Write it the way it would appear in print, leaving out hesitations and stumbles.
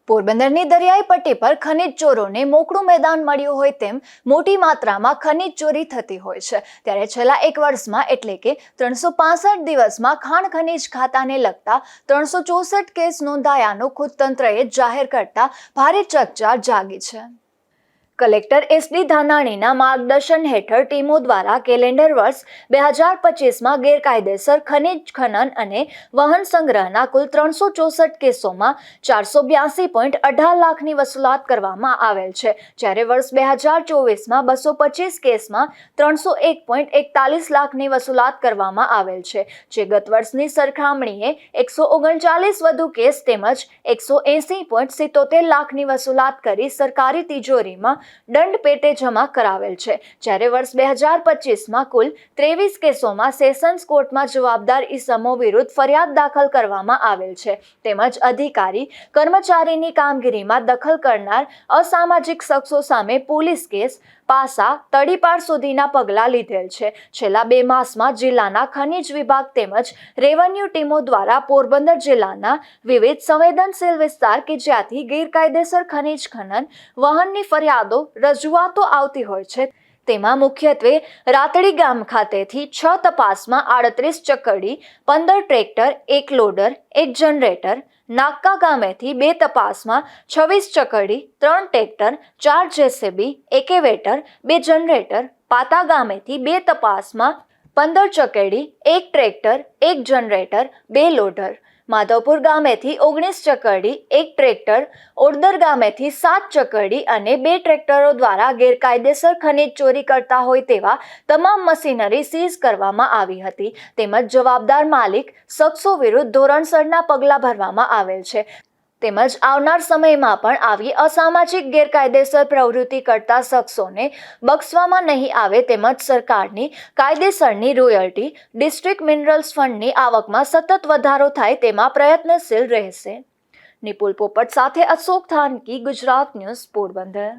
પોરબંદરની દરિયાઈ પટ્ટી પર ખનીજ ચોરોને મોકળું મેદાન મળ્યું હોય તેમ મોટી માત્રામાં ખનીજ ચોરી થતી હોય છે। ત્યારે છેલ્લા એક વર્ષમાં એટલે કે 365 દિવસમાં ખાણ ખનીજ ખાતાને લગતા 364 કેસ નોંધાયાનું ખુદ તંત્રએ જાહેર કરતા ભારે ચકચાર જાગી છે। કલેક્ટર એસડી ધાનાણીના માર્ગદર્શન હેઠળ ટીમો દ્વારા કેલેન્ડર વર્ષ 2025માં ગેરકાયદેસર ખનીજ ખનન અને વહન સંગ્રહના કુલ 364 કેસોમાં 482.18 લાખની વસૂલાત કરવામાં આવેલ છે, જ્યારે વર્ષ 2024માં 225 કેસમાં 301.41 લાખની વસૂલાત કરવામાં આવેલ છે, જે ગત વર્ષની સરખામણીએ 139 વધુ કેસ તેમજ 180.77 લાખની વસૂલાત કરી સરકારી તિજોરીમાં દંડ પેટે જમા કરાવેલ છે। જ્યારે વર્ષ 2025માં કુલ 23 કેસોમાં સેશન્સ કોર્ટમાં જવાબદાર ઇસમો વિરુદ્ધ ફરિયાદ દાખલ કરવામાં આવેલ છે, તેમજ અધિકારી કર્મચારીની કામગીરીમાં દખલ કરનાર અસામાજિક શખ્સો સામે પોલીસ કેસ, પાસા, તડીપાર સુધીના પગલાં લીધેલ છે। છેલ્લા 2 માસમાં જિલ્લાના ખનીજ વિભાગ તેમજ રેવન્યુ ટીમો દ્વારા પોરબંદર જિલ્લાના વિવિધ સંવેદનશીલ વિસ્તાર કે જ્યાંથી ગેરકાયદેસર ખનીજ ખનન વહનની ફરિયાદો રજૂઆતો આવતી હોય છે, તેમાં મુખ્યત્વે રાતડી ગામ ખાતેથી 6 તપાસમાં 38 ચકરડી, 15 ટ્રેક્ટર, 1 લોડર, 1 જનરેટર, નાક્કા ગામેથી 2 તપાસમાં 26 ચકરડી, 3 ટ્રેક્ટર, 4 જેસીબી, 1 એવેટર, 2 જનરેટર, પાતા ગામેથી 2 તપાસમાં 15 ચકેડી, 1 ટ્રેક્ટર, 1 જનરેટર, 2 લોડર, માધવપુર ગામેથી 19 ચકરડી, 1 ટ્રેક્ટર, ઓડદર ગામેથી 7 ચકરડી અને 2 ટ્રેક્ટરો દ્વારા ગેરકાયદેસર ખનીજ ચોરી કરતા હોય તેવા તમામ મશીનરી સીઝ કરવામાં આવી હતી, તેમજ જવાબદાર માલિક શખ્સો વિરુદ્ધ ધોરણસરના પગલાં ભરવામાં આવેલ છે, તેમજ આવનાર સમયમાં પણ આવી અસામાજિક ગેરકાયદેસર પ્રવૃત્તિ કરતા શખ્સોને બક્ષવામાં નહીં આવે, તેમજ સરકારની કાયદેસરની રોયલ્ટી, ડિસ્ટ્રિક્ટ મિનરલ્સ ફંડની આવકમાં સતત વધારો થાય તેમાં પ્રયત્નશીલ રહેશે। નિપુલ પોપટ સાથે અશોક થાનકી, ગુજરાત ન્યૂઝ, પોરબંદર।